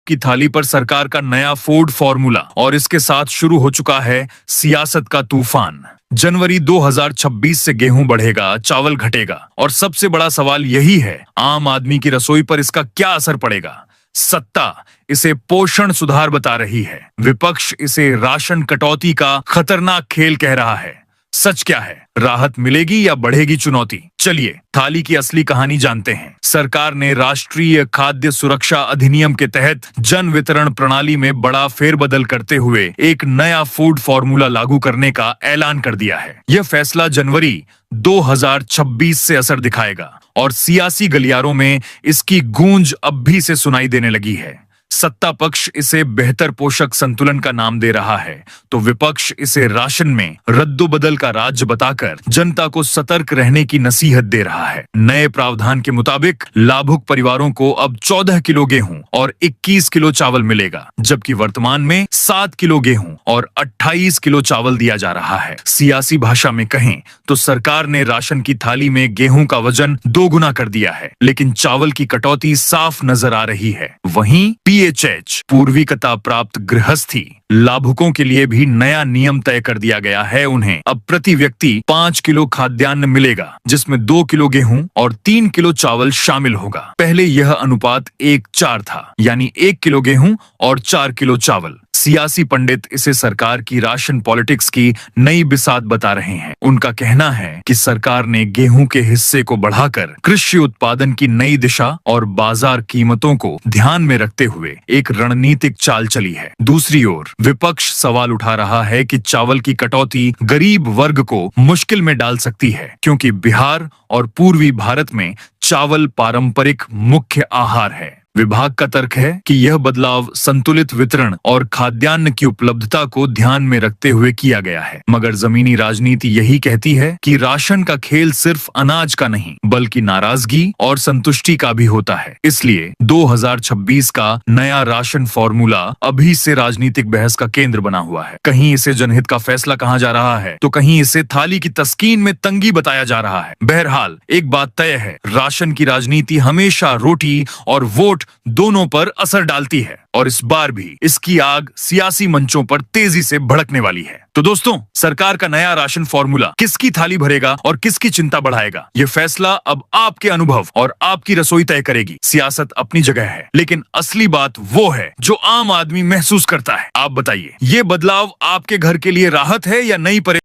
आपकी थाली पर सरकार का नया फूड फॉर्मूला और इसके साथ शुरू हो चुका है सियासत का तूफान। जनवरी 2026 से गेहूं बढ़ेगा, चावल घटेगा और सबसे बड़ा सवाल यही है, आम आदमी की रसोई पर इसका क्या असर पड़ेगा। सत्ता इसे पोषण सुधार बता रही है, विपक्ष इसे राशन कटौती का खतरनाक खेल कह रहा है। सच क्या है? राहत मिलेगी या बढ़ेगी चुनौती? चलिए थाली की असली कहानी जानते हैं। सरकार ने राष्ट्रीय खाद्य सुरक्षा अधिनियम के तहत जन वितरण प्रणाली में बड़ा फेरबदल करते हुए एक नया फूड फॉर्मूला लागू करने का ऐलान कर दिया है। यह फैसला जनवरी 2026 से असर दिखाएगा और सियासी गलियारों में इसकी गूंज अब भी से सुनाई देने लगी है। सत्ता पक्ष इसे बेहतर पोषक संतुलन का नाम दे रहा है, तो विपक्ष इसे राशन में रद्दोबदल का राज्य बताकर जनता को सतर्क रहने की नसीहत दे रहा है। नए प्रावधान के मुताबिक लाभुक परिवारों को अब 14 किलो गेहूं और 21 किलो चावल मिलेगा, जबकि वर्तमान में 7 किलो गेहूं और 28 किलो चावल दिया जा रहा है। सियासी भाषा में कहें तो सरकार ने राशन की थाली में गेहूं का वजन 2 गुना कर दिया है, लेकिन चावल की कटौती साफ नजर आ रही है। वहीं PHH पूर्विकता प्राप्त गृहस्थी लाभुकों के लिए भी नया नियम तय कर दिया गया है। उन्हें अब प्रति व्यक्ति 5 किलो खाद्यान्न मिलेगा, जिसमें 2 किलो गेहूं और 3 किलो चावल शामिल होगा। पहले यह अनुपात 1:4 था, यानी 1 किलो गेहूं और 4 किलो चावल। सियासी पंडित इसे सरकार की राशन पॉलिटिक्स की नई बिसात बता रहे हैं। उनका कहना है कि सरकार ने गेहूं के हिस्से को बढ़ाकर कृषि उत्पादन की नई दिशा और बाजार कीमतों को ध्यान में रखते हुए एक रणनीतिक चाल चली है। दूसरी ओर विपक्ष सवाल उठा रहा है कि चावल की कटौती गरीब वर्ग को मुश्किल में डाल सकती है, क्योंकि बिहार और पूर्वी भारत में चावल पारंपरिक मुख्य आहार है। विभाग का तर्क है कि यह बदलाव संतुलित वितरण और खाद्यान्न की उपलब्धता को ध्यान में रखते हुए किया गया है, मगर जमीनी राजनीति यही कहती है कि राशन का खेल सिर्फ अनाज का नहीं, बल्कि नाराजगी और संतुष्टि का भी होता है। इसलिए 2026 का नया राशन फॉर्मूला अभी से राजनीतिक बहस का केंद्र बना हुआ है। कहीं इसे जनहित का फैसला कहा जा रहा है, तो कहीं इसे थाली की तस्कीन में तंगी बताया जा रहा है। बहरहाल एक बात तय है, राशन की राजनीति हमेशा रोटी और वोट दोनों पर असर डालती है, और इस बार भी इसकी आग सियासी मंचों पर तेजी से भड़कने वाली है। तो दोस्तों, सरकार का नया राशन फॉर्मूला किसकी थाली भरेगा और किसकी चिंता बढ़ाएगा, ये फैसला अब आपके अनुभव और आपकी रसोई तय करेगी। सियासत अपनी जगह है, लेकिन असली बात वो है जो आम आदमी महसूस करता है। आप बताइए, ये बदलाव आपके घर के लिए राहत है या नई परेशानी?